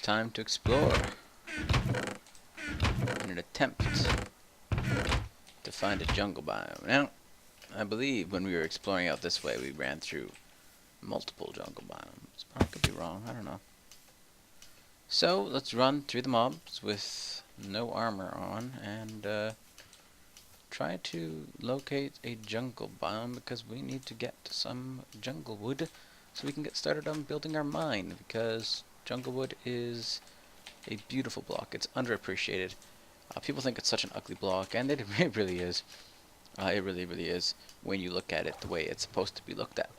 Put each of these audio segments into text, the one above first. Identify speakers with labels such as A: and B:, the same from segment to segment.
A: time to explore in an attempt to find a jungle biome. Now, I believe when we were exploring out this way, we ran through multiple jungle biomes. I could be wrong, I don't know. So, let's run through the mobs with no armor on and try to locate a jungle biome because we need to get some jungle wood so we can get started on building our mine, because jungle wood is a beautiful block. It's underappreciated. People think it's such an ugly block, and it really is. It really is when you look at it the way it's supposed to be looked at.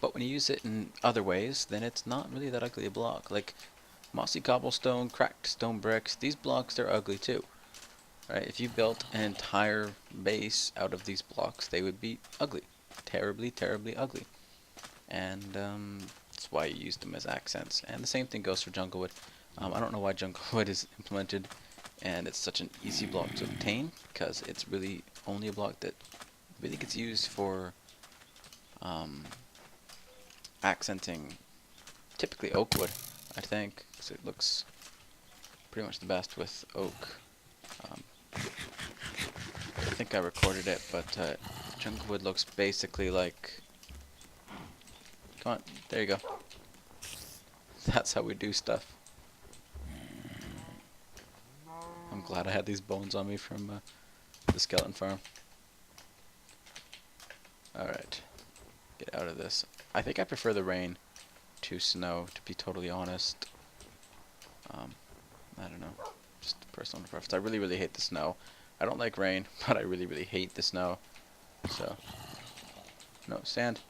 A: But when you use it in other ways, then it's not really that ugly a block. Like mossy cobblestone, cracked stone bricks, these blocks, they're ugly too. Right? If you built an entire base out of these blocks, they would be ugly. Terribly, terribly ugly. And that's why you use them as accents. And the same thing goes for jungle wood. I don't know why jungle wood is implemented and it's such an easy block to obtain, because it's really only a block that really gets used for accenting typically oak wood, I think, because it looks pretty much the best with oak. I think I recorded it, but jungle wood looks basically like... Come on, there you go. That's how we do stuff. I'm glad I had these bones on me from the skeleton farm. Alright, get out of this. I think I prefer the rain to snow, to be totally honest. I don't know, just personal preference. I really hate the snow. I don't like rain, but I really hate the snow. So, no, sand.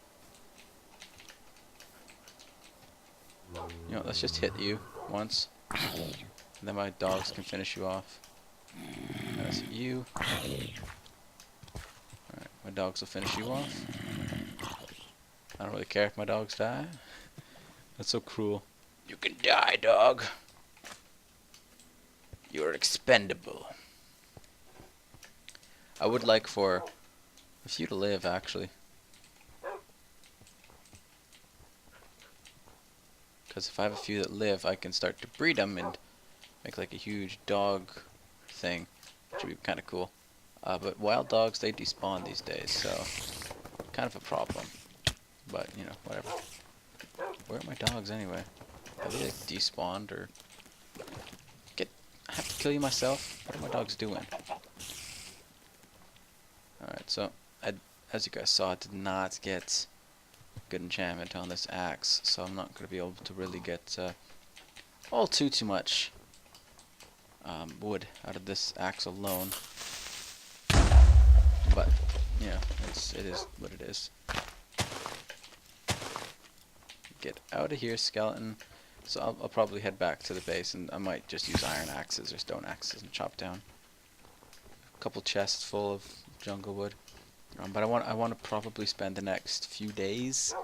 A: You know, let's just hit you once, and then my dogs can finish you off. Let's hit you. Alright, my dogs will finish you off. I don't really care if my dogs die. That's so cruel. You can die, dog. You're expendable. I would like for a few to live, actually. Because if I have a few that live, I can start to breed them and make like a huge dog thing, which would be kind of cool. But wild dogs, they despawn these days, so kind of a problem. But, you know, whatever. Where are my dogs anyway? Are they like despawned or... I have to kill you myself? What are my dogs doing? Alright, so as you guys saw, I did not get good enchantment on this axe, so I'm not going to be able to really get all too much wood out of this axe alone. But, yeah, it is what it is. Get out of here, skeleton. So I'll probably head back to the base, and I might just use iron axes or stone axes and chop down a couple chests full of jungle wood. But I want to probably spend the next few days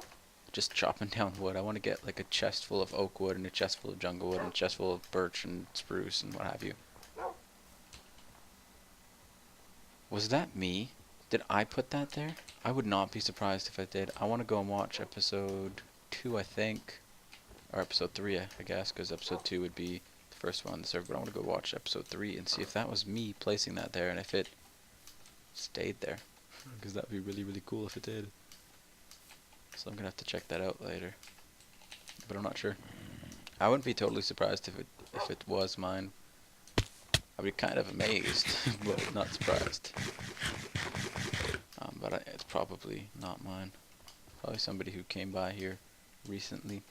A: just chopping down wood. I want to get like a chest full of oak wood and a chest full of jungle wood and a chest full of birch and spruce and what have you. Was that me? Did I put that there? I would not be surprised if I did. I want to go and watch episode 2, I think. Or episode 3, I guess, because episode 2 would be the first one on the server. But I want to go watch episode 3 and see if that was me placing that there and if it stayed there. Because that would be really cool if it did. So I'm going to have to check that out later. But I'm not sure. I wouldn't be totally surprised if it was mine. I'd be kind of amazed, but not surprised. But it's probably not mine. Probably somebody who came by here recently.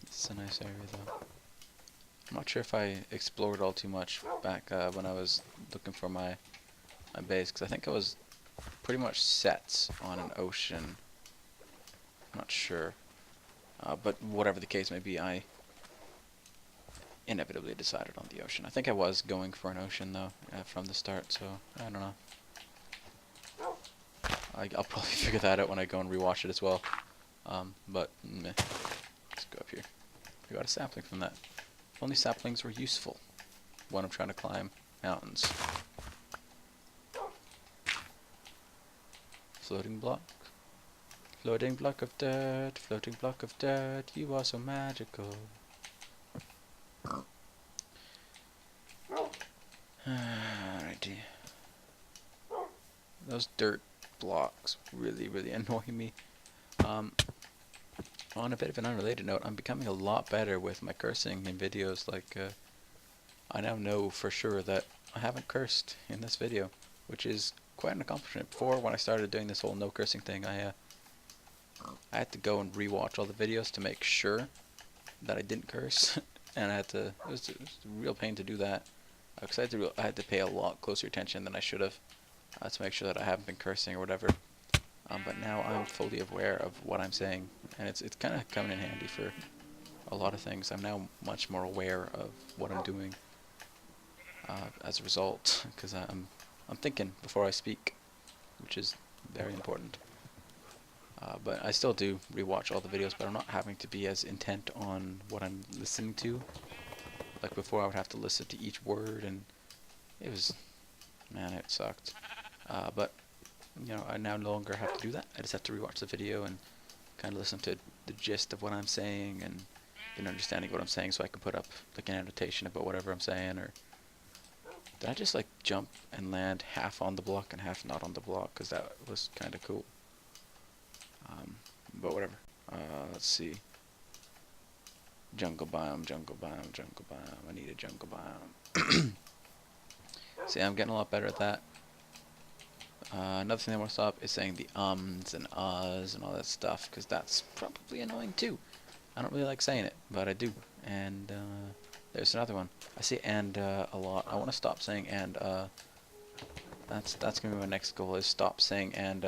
A: It's a nice area though. I'm not sure if I explored all too much back when I was looking for my base, because I think I was pretty much set on an ocean. I'm not sure. But whatever the case may be, I inevitably decided on the ocean. I think I was going for an ocean though from the start, so I don't know. I'll probably figure that out when I go and rewatch it as well. But meh. Let's go up here. We got a sapling from that. If only saplings were useful when I'm trying to climb mountains. Floating block. Floating block of dirt, you are so magical. Alrighty. Those dirt blocks really annoy me. On a bit of an unrelated note, I'm becoming a lot better with my cursing in videos. Like, I now know for sure that I haven't cursed in this video, which is quite an accomplishment. Before, when I started doing this whole no cursing thing, I had to go and rewatch all the videos to make sure that I didn't curse, and it was a real pain to do that, because I had to pay a lot closer attention than I should have, to make sure that I haven't been cursing or whatever. But now I'm fully aware of what I'm saying, and it's kind of coming in handy for a lot of things. I'm now much more aware of what I'm doing as a result, because I'm thinking before I speak, which is very important. But I still do rewatch all the videos, but I'm not having to be as intent on what I'm listening to. Like before, I would have to listen to each word, and it was, man, it sucked. But you know, I now no longer have to do that. I just have to rewatch the video and kind of listen to the gist of what I'm saying and get an understanding of what I'm saying, so I can put up like an annotation about whatever I'm saying. Or did I just like jump and land half on the block and half not on the block? Because that was kind of cool. But whatever. Let's see. Jungle biome, jungle biome, jungle biome. I need a jungle biome. See, I'm getting a lot better at that. Another thing I want to stop is saying the ums and uhs and all that stuff, because that's probably annoying too. I don't really like saying it, but I do. And there's another one. I say and a lot. I want to stop saying and. That's gonna be my next goal, is stop saying and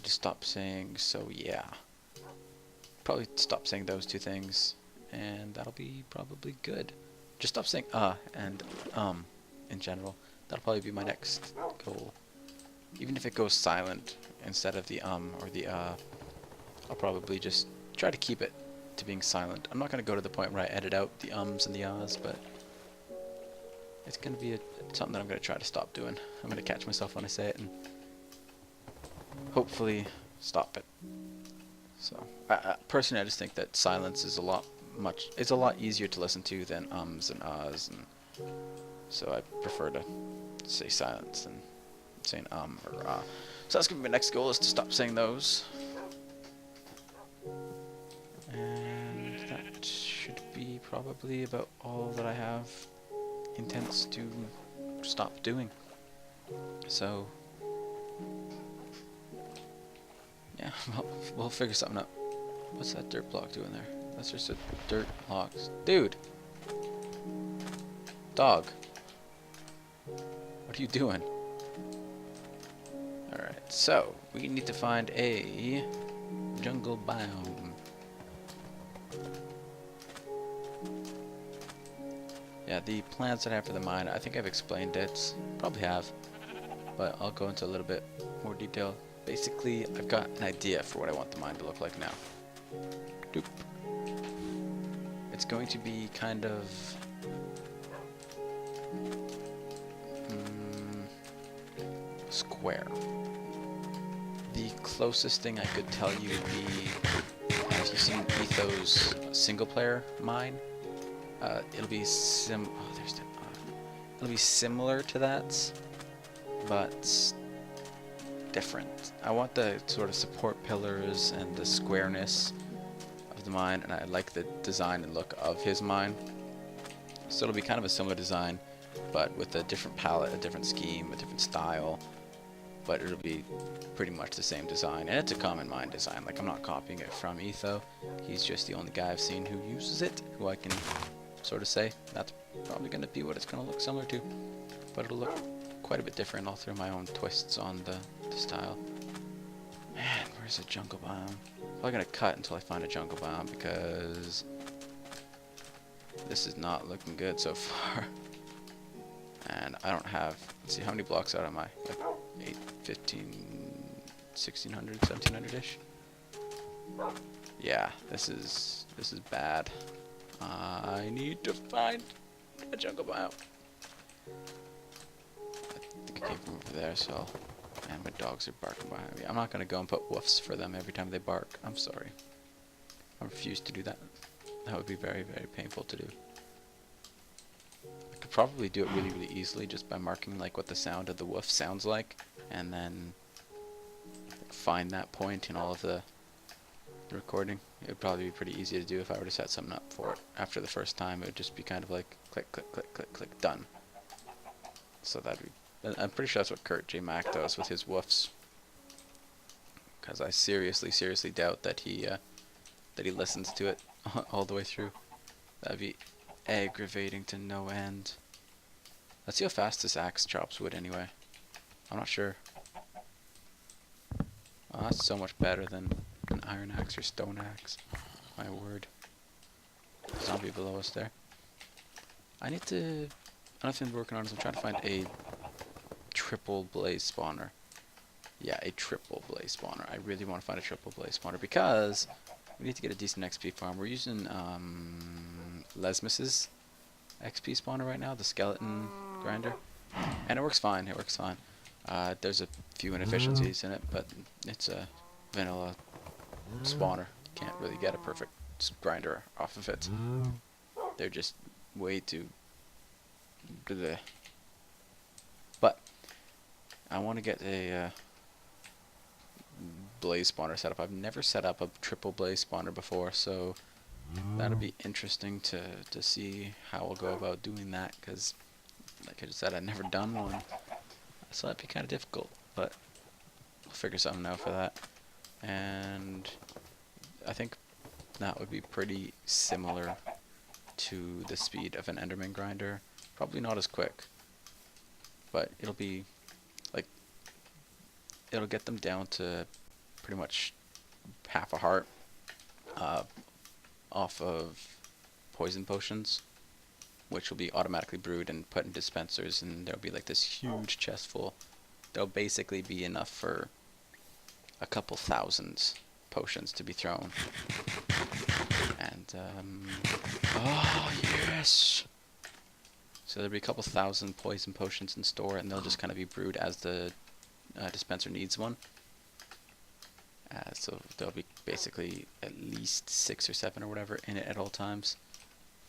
A: just stop saying so yeah. Probably stop saying those two things, and that'll be probably good. Just stop saying and in general. That'll probably be my next goal. Even if it goes silent instead of the or the I'll probably just try to keep it to being silent. I'm not gonna go to the point where I edit out the ums and the ahs, but it's gonna be something that I'm gonna try to stop doing. I'm gonna catch myself when I say it and hopefully stop it. So, personally, I just think that silence is it's a lot easier to listen to than ums and ahs, and so I prefer to say silence than saying or ah. So that's gonna be my next goal, is to stop saying those. And that should be probably about all that I have intents to stop doing. So yeah, we'll figure something out. What's that dirt block doing there? That's just a dirt block. Dude! Dog! What are you doing? Alright, so we need to find a jungle biome. Yeah, the plans that I have for the mine, I think I've explained it. Probably have. But I'll go into a little bit more detail. Basically, I've got an idea for what I want the mine to look like now. Doop. It's going to be kind of square. The closest thing I could tell you would be, have you seen Etho's single player mine? It'll be it'll be similar to that, but different. I want the sort of support pillars and the squareness of the mine, and I like the design and look of his mine. So it'll be kind of a similar design, but with a different palette, a different scheme, a different style. But it'll be pretty much the same design, and it's a common mine design. Like, I'm not copying it from Etho. He's just the only guy I've seen who uses it, who I can sort of say that's probably going to be what it's going to look similar to, but it'll look quite a bit different. I'll throw my own twists on the style. Man, where's the jungle biome? I'm probably going to cut until I find a jungle biome, because this is not looking good so far. And I don't have, let's see, how many blocks out am I? Like 8, 15, 1600, 1700-ish? Yeah, this is bad. I need to find a jungle biome. I think I came from over there, so... Man, my dogs are barking behind me. I'm not gonna go and put woofs for them every time they bark. I'm sorry. I refuse to do that. That would be very, very painful to do. I could probably do it really, really easily just by marking like what the sound of the woof sounds like, and then find that point in all of the recording. It would probably be pretty easy to do if I were to set something up for it. After the first time, it would just be kind of like click, click, click, click, click, done. So that'd be. I'm pretty sure that's what Kurt J. Mack does with his woofs. Because I seriously, seriously doubt that he listens to it all the way through. That'd be aggravating to no end. Let's see how fast this axe chops wood anyway. I'm not sure. Oh, that's so much better than an iron axe or stone axe. My word. Zombie below us there. I need to... Another thing I'm working on is I'm trying to find a triple blaze spawner. Yeah, a triple blaze spawner. I really want to find a triple blaze spawner because we need to get a decent XP farm. We're using Lesmis's XP spawner right now, the skeleton grinder. And it works fine, it works fine. There's a few inefficiencies in it, but it's a vanilla spawner. Can't really get a perfect grinder off of it. They're just way too bleh. But I want to get a blaze spawner set up. I've never set up a triple blaze spawner before, so that'll be interesting to see how I'll go about doing that, because like I just said, I've never done one, so that'd be kind of difficult, but we'll figure something out for that. And I think that would be pretty similar to the speed of an Enderman grinder. Probably not as quick, but it'll be like, it'll get them down to pretty much half a heart off of poison potions, which will be automatically brewed and put in dispensers, and there'll be like this huge chest full. There'll basically be enough for a couple thousand potions to be thrown. And oh yes! So there'll be a couple thousand poison potions in store, and they'll just kind of be brewed as the dispenser needs one. So there'll be basically at least 6 or 7 or whatever in it at all times,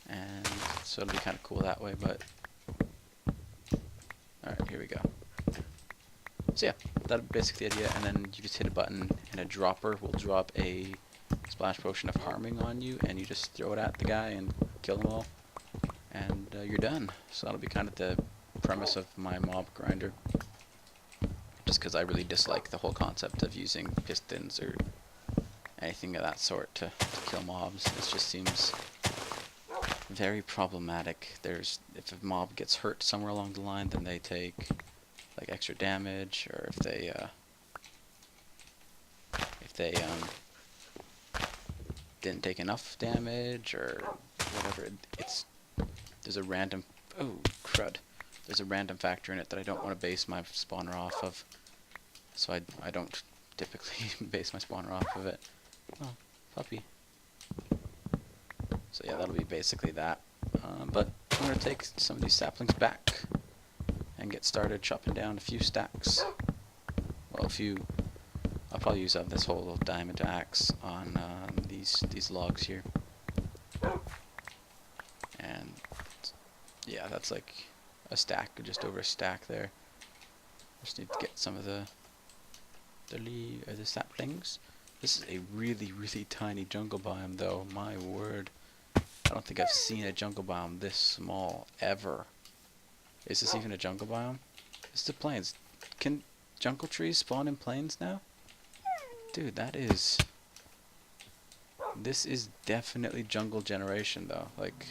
A: and so it'll be kind of cool that way. But alright, here we go. So yeah, that's basically the idea, and then you just hit a button and a dropper will drop a splash potion of harming on you, and you just throw it at the guy and kill them all, and you're done. So that'll be kind of the premise of my mob grinder, just because I really dislike the whole concept of using pistons or anything of that sort to kill mobs. It just seems very problematic. If a mob gets hurt somewhere along the line, then they take like extra damage, or if they didn't take enough damage or whatever. There's a random there's a random factor in it that I don't want to base my spawner off of, so I don't typically base my spawner off of it. Oh, puppy. So yeah, that'll be basically that. But I'm going to take some of these saplings back and get started chopping down a few stacks. Well, I'll probably use up this whole little diamond axe on these logs here. And yeah, that's like a stack, just over a stack there. Just need to get some of the saplings. This is a really, really tiny jungle biome, though. My word, I don't think I've seen a jungle biome this small ever. Is this even a jungle biome? This is the plains. Can jungle trees spawn in plains now? Dude, this is definitely jungle generation, though. Like,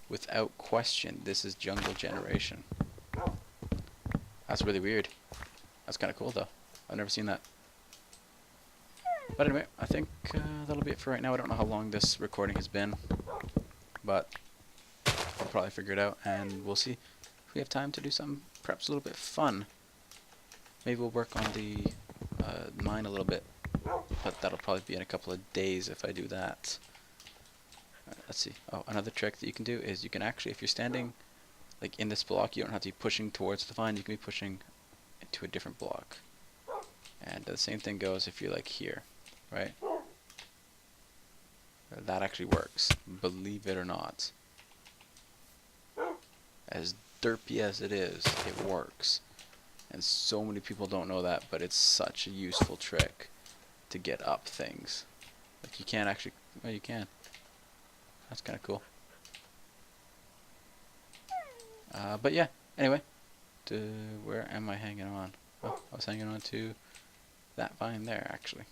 A: without question, this is jungle generation. That's really weird. That's kind of cool, though. I've never seen that. But anyway, I think that'll be it for right now. I don't know how long this recording has been, but I'll probably figure it out, and we'll see if we have time to do something perhaps a little bit fun. Maybe we'll work on the mine a little bit, but that'll probably be in a couple of days if I do that. Let's see. Oh, another trick that you can do is you can actually, if you're standing like in this block, you don't have to be pushing towards the vine. You can be pushing into a different block. And the same thing goes if you're like here, right? That actually works, believe it or not. As derpy as it is, it works. And so many people don't know that, but it's such a useful trick to get up things. Like you can't actually, well you can. That's kind of cool. But yeah, anyway, where am I hanging on? Oh, I was hanging on to that vine there actually.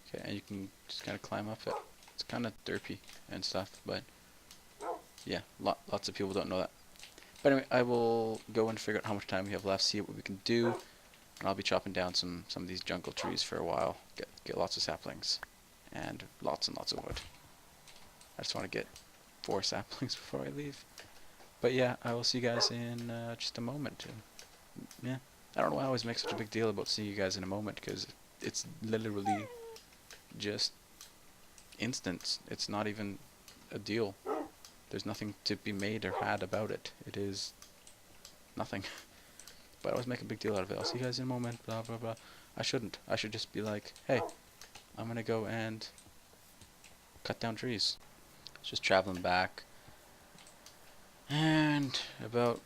A: Okay, and you can just kind of climb up it. It's kind of derpy and stuff, but yeah, lots of people don't know that. But anyway, I will go and figure out how much time we have left, see what we can do, and I'll be chopping down some of these jungle trees for a while. Get lots of saplings, and lots of wood. I just want to get 4 saplings before I leave. But yeah, I will see you guys in just a moment. And, yeah, I don't know why I always make such a big deal about seeing you guys in a moment, because it's literally just instant. It's not even a deal. There's nothing to be made or had about it. It is nothing. But I always make a big deal out of it. I'll see you guys in a moment, blah blah blah. I shouldn't. I should just be like, hey, I'm gonna go and cut down trees. Just traveling back. And about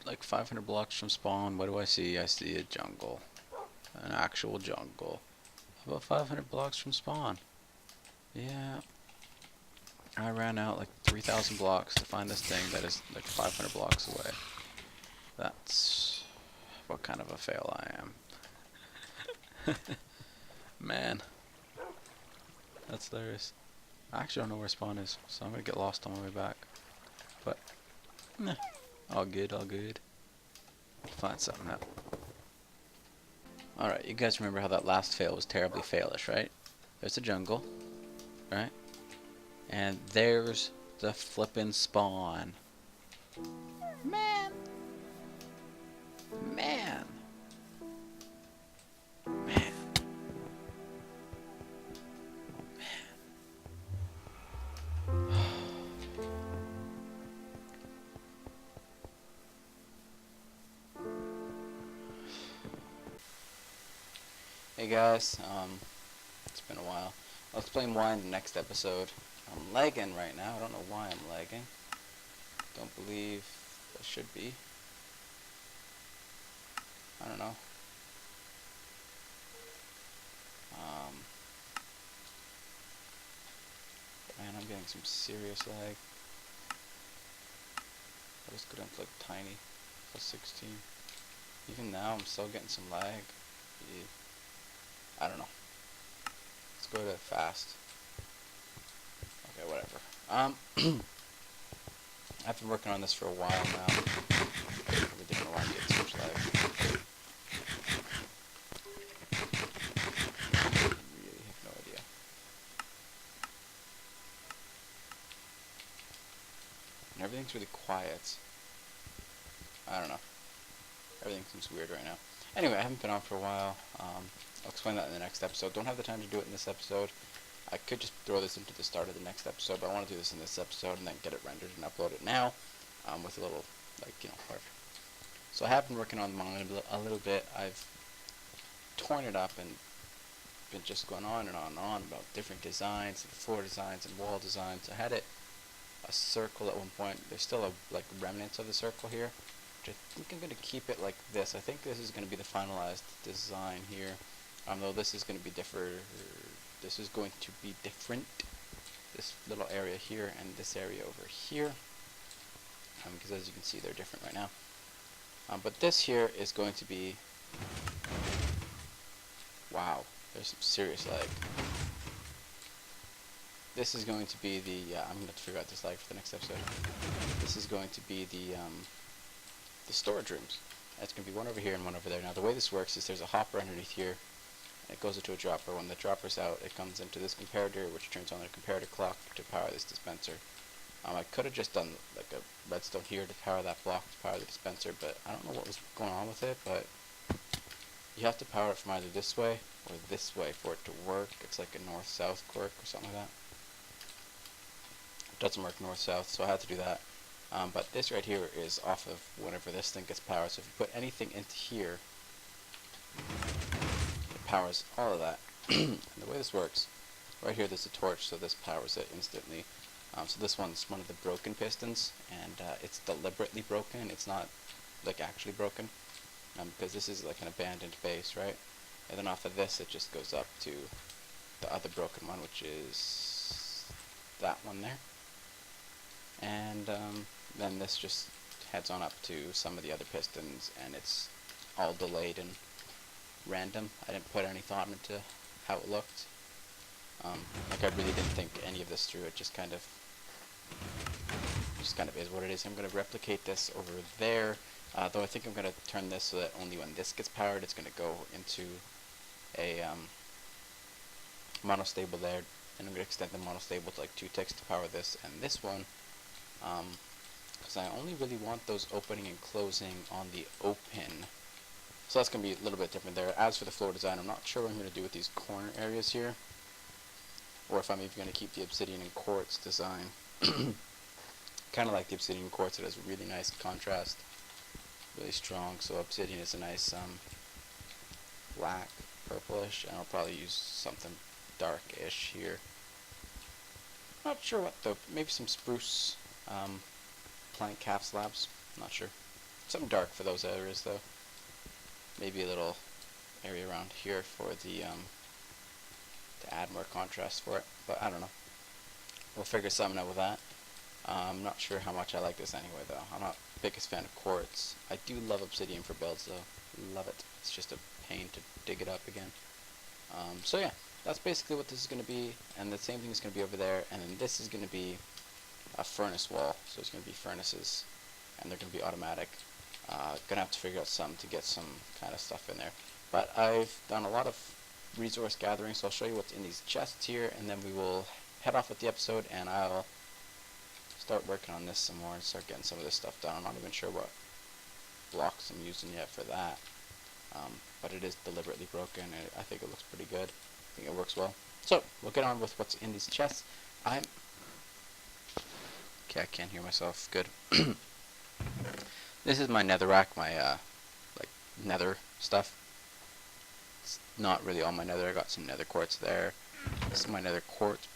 A: like 500 blocks from spawn, what do I see? I see a jungle. An actual jungle. About 500 blocks from spawn. Yeah. I ran out like 3,000 blocks to find this thing that is like 500 blocks away. That's what kind of a fail I am. Man. That's hilarious. I actually don't know where spawn is, so I'm gonna get lost on my way back. But, nah. All good, all good. Find something out. Alright, you guys remember how that last fail was terribly failish, right? There's the jungle, right? And there's the flippin' spawn. Man. Man. Man. Hey guys, it's been a while. I'll explain why in the next episode. I'm lagging right now. I don't know why I'm lagging. Don't believe I should be. I don't know. Man, I'm getting some serious lag. I just go down to like tiny, plus 16. Even now, I'm still getting some lag. Yeah. I don't know. Let's go to fast. Okay, whatever. I've been working on this for a while now. I really didn't know why I'm getting so much lag. I really have no idea. And everything's really quiet. I don't know. Everything seems weird right now. Anyway, I haven't been on for a while. I'll explain that in the next episode. Don't have the time to do it in this episode. I could just throw this into the start of the next episode, but I want to do this in this episode and then get it rendered and upload it now, with a little, like, whatever. So I have been working on mine a little bit. I've torn it up and been just going on and on and on about different designs, and floor designs and wall designs. I had it a circle at one point. There's still like remnants of the circle here, which I think I'm going to keep it like this. I think this is going to be the finalized design here. Though this is going to be different. This is going to be different. This little area here and this area over here, because as you can see, they're different right now. But this here is going to be. Wow, there's some serious lag. This is going to be the. I'm going to figure out this lag for the next episode. This is going to be the storage rooms. It's going to be one over here and one over there. Now the way this works is there's a hopper underneath here. It goes into a dropper. When the dropper's out, it comes into this comparator, which turns on a comparator clock to power this dispenser. I could have just done like a redstone here to power that block to power the dispenser, but I don't know what was going on with it, but you have to power it from either this way or this way for it to work. It's like a north-south quirk or something like that. It doesn't work north-south, so I had to do that. But this right here is off of whenever this thing gets powered, so if you put anything into here, powers all of that. And the way this works, right here there's a torch, so this powers it instantly.
B: So this one's one of the broken pistons, and it's deliberately broken. It's not like actually broken, because this is like an abandoned base, right? And then off of this, it just goes up to the other broken one, which is that one there. And then this just heads on up to some of the other pistons, and it's all delayed and random. I didn't put any thought into how it looked. Like I really didn't think any of this through. It just kind of is what it is. I'm going to replicate this over there, though I think I'm going to turn this so that only when this gets powered, it's going to go into a monostable there, and I'm going to extend the monostable to like 2 ticks to power this and this one, because I only really want those opening and closing on the open. So that's going to be a little bit different there. As for the floor design, I'm not sure what I'm going to do with these corner areas here, or if I'm even going to keep the obsidian and quartz design. Kind of like the obsidian and quartz. It has really nice contrast, really strong. So obsidian is a nice black, purplish, and I'll probably use something dark-ish here. Not sure what though. Maybe some spruce plank calf slabs. Not sure. Something dark for those areas though. Maybe a little area around here for the to add more contrast for it. But I don't know. We'll figure something out with that. I'm not sure how much I like this anyway though. I'm not the biggest fan of quartz. I do love obsidian for builds though. Love it. It's just a pain to dig it up again. So yeah, that's basically what this is going to be, and the same thing is going to be over there, and then this is going to be a furnace wall, so it's going to be furnaces, and they're going to be automatic. Going to have to figure out something to get some kind of stuff in there. But I've done a lot of resource gathering, so I'll show you what's in these chests here, and then we will head off with the episode, and I'll start working on this some more and start getting some of this stuff done. I'm not even sure what blocks I'm using yet for that. But it is deliberately broken, and I think it looks pretty good. I think it works well. So, we'll get on with what's in these chests. Okay, I can't hear myself. Good. This is my netherrack, my, like, nether stuff. It's not really all my nether. I got some nether quartz there. This is my nether quartz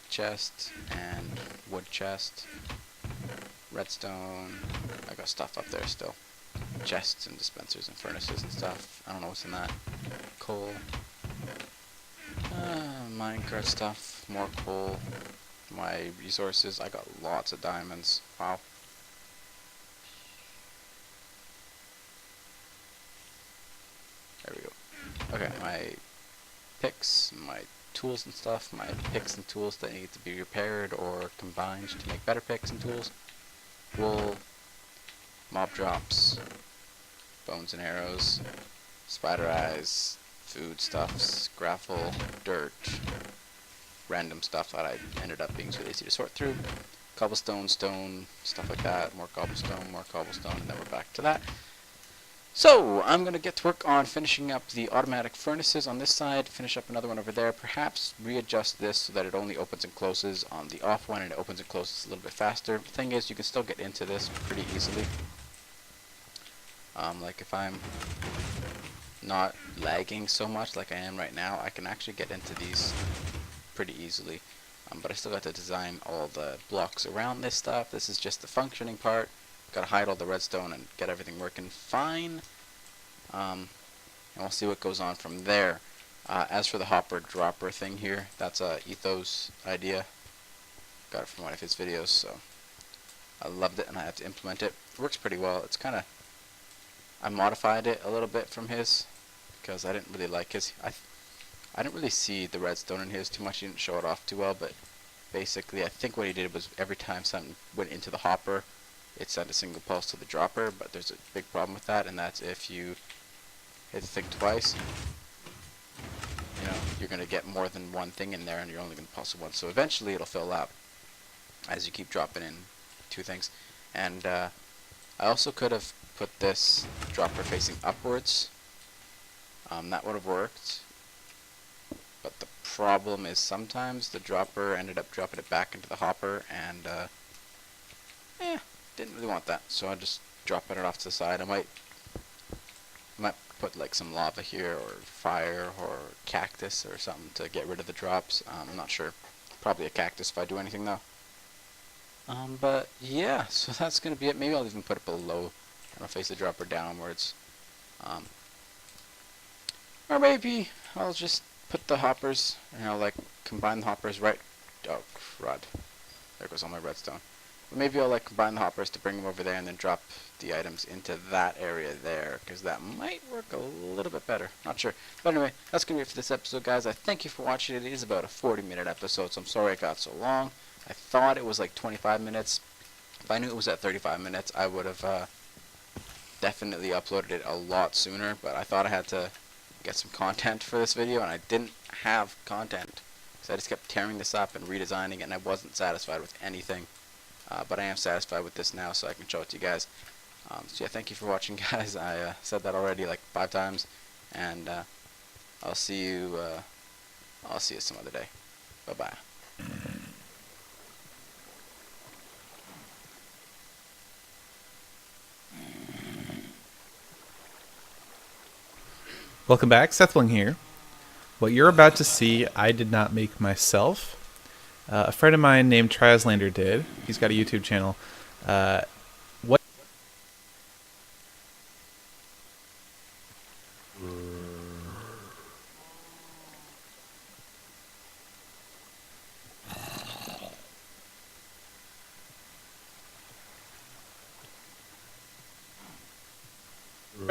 B: chest and wood chest. Redstone. I got stuff up there still. Chests and dispensers and furnaces and stuff. I don't know what's in that. Coal. Minecart stuff. More coal. My resources. I got lots of diamonds. Wow. There we go. Okay, my picks, my tools and stuff. My picks and tools that need to be repaired or combined to make better picks and tools. Wool. Mob drops. Bones and arrows, spider eyes, foodstuffs, gravel, dirt, random stuff that I ended up being too lazy to sort through, cobblestone, stone, stuff like that, more cobblestone, and then we're back to that. So, I'm going to get to work on finishing up the automatic furnaces on this side, finish up another one over there, perhaps readjust this so that it only opens and closes on the off one and it opens and closes a little bit faster. The thing is, you can still get into this pretty easily. Like if I'm not lagging so much like I am right now, I can actually get into these pretty easily. But I still got to design all the blocks around this stuff. This is just the functioning part. Gotta hide all the redstone and get everything working fine. And we'll see what goes on from there. As for the hopper dropper thing here, that's a Ethos idea. Got it from one of his videos, so I loved it and I had to implement it. It works pretty well. It's kind of, I modified it a little bit from his because I didn't really like his. I didn't really see the redstone in his too much. He didn't show it off too well, but basically I think what he did was every time something went into the hopper, it sent a single pulse to the dropper, but there's a big problem with that, and that's if you hit the thing twice, you know, you're going to get more than one thing in there and you're only going to pulse once. So eventually it'll fill up as you keep dropping in 2 things. And I also could have put this dropper facing upwards. That would have worked. But the problem is sometimes the dropper ended up dropping it back into the hopper, and didn't really want that. So I just dropping it off to the side. I might put like some lava here, or fire, or cactus, or something to get rid of the drops. I'm not sure. Probably a cactus if I do anything though. But yeah, so that's gonna be it. Maybe I'll even put it below, and I'll face the dropper downwards. Um, or maybe I'll just put the hoppers, and I'll like combine the hoppers right. Oh crud! There goes all my redstone. But maybe I'll like combine the hoppers to bring them over there, and then drop the items into that area there, because that might work a little bit better. Not sure. But anyway, that's gonna be it for this episode, guys. I thank you for watching. It is about a 40-minute episode, so I'm sorry it got so long. I thought it was like 25 minutes. If I knew it was at 35 minutes, I would have definitely uploaded it a lot sooner, but I thought I had to get some content for this video, and I didn't have content. So I just kept tearing this up and redesigning it, and I wasn't satisfied with anything. But I am satisfied with this now, so I can show it to you guys. So yeah, thank you for watching, guys. I said that already like 5 times, and I'll see you some other day. Bye-bye.
C: Welcome back, Sethling here. What you're about to see, I did not make myself. A friend of mine named Traslander did. He's got a YouTube channel.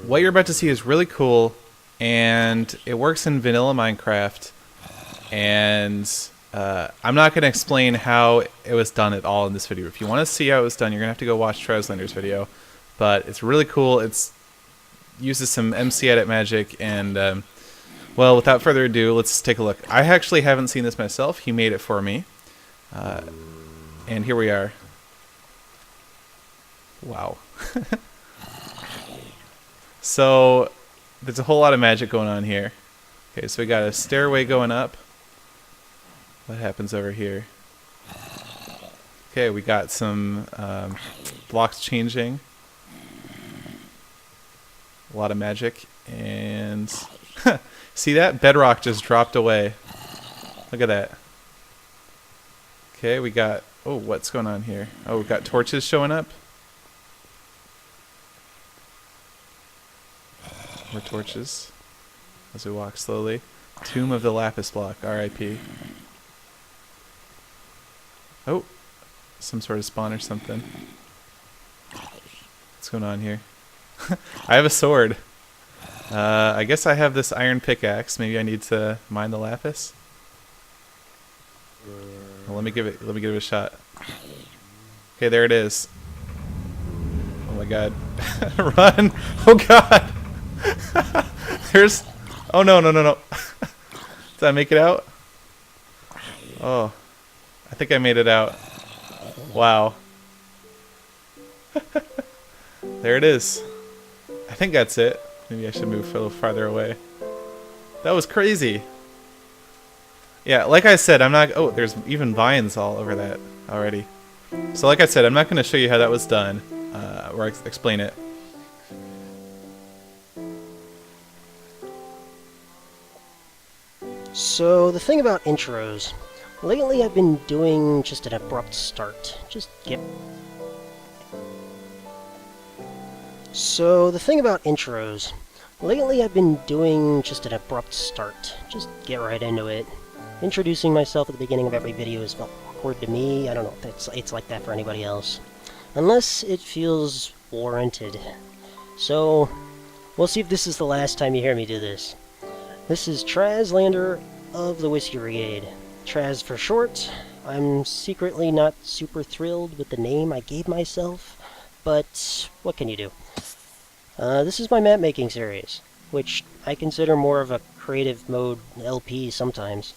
C: What you're about to see is really cool, and it works in vanilla Minecraft. And I'm not going to explain how it was done at all in this video. If you want to see how it was done, you're going to have to go watch Traslander's video. But it's really cool. It uses some MC edit magic, and well, without further ado, let's take a look. I actually haven't seen this myself. He made it for me. And here we are. Wow. So there's a whole lot of magic going on here. Okay, so we got a stairway going up. What happens over here? Okay, we got some blocks changing. A lot of magic. And see that? Bedrock just dropped away. Look at that. Okay, we got... Oh, what's going on here? Oh, we got torches showing up. More torches as we walk slowly. Tomb of the Lapis Block, R.I.P. Oh, some sort of spawn or something. What's going on here? I have a sword. I guess I have this iron pickaxe. Maybe I need to mine the lapis. Well, let me give it a shot. Okay, there it is. Oh my god. Run! Oh god! There's... Oh no. Did I make it out? Oh. I think I made it out. Wow. There it is. I think that's it. Maybe I should move a little farther away. That was crazy. Yeah, like I said, I'm not... Oh, there's even vines all over that already. So like I said, I'm not going to show you how that was done. Or explain it.
D: So, the thing about intros, lately I've been doing just an abrupt start. So, the thing about intros, lately I've been doing just an abrupt start. Just get right into it. Introducing myself at the beginning of every video has felt awkward to me. I don't know if it's like that for anybody else. Unless it feels warranted. So, we'll see if this is the last time you hear me do this. This is Traslander of the Whiskey Brigade. Traz for short. I'm secretly not super thrilled with the name I gave myself, but what can you do? This is my map making series, which I consider more of a creative mode LP sometimes.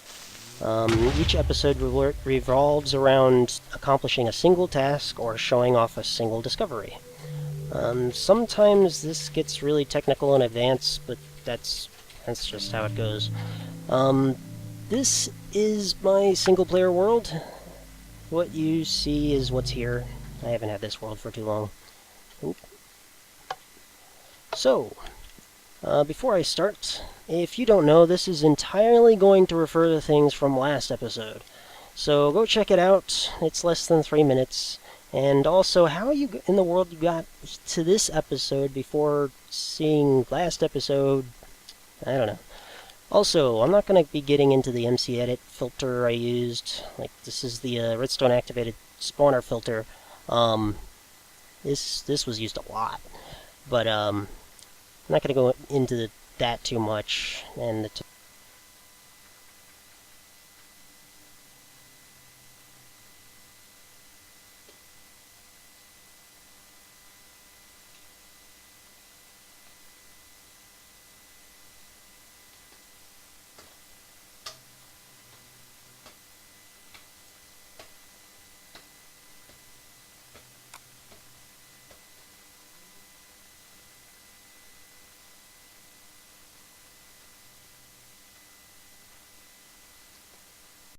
D: Each episode revolves around accomplishing a single task or showing off a single discovery. Sometimes this gets really technical and advanced, but that's just how it goes. This is my single-player world. What you see is what's here. I haven't had this world for too long. Oop. So, before I start, if you don't know, this is entirely going to refer to things from last episode. So go check it out. It's less than 3 minutes. And also, how in the world you got to this episode before seeing last episode? I don't know. Also, I'm not going to be getting into the MC Edit filter I used. Like, this is the redstone activated spawner filter. This was used a lot. But, I'm not going to go into that too much. And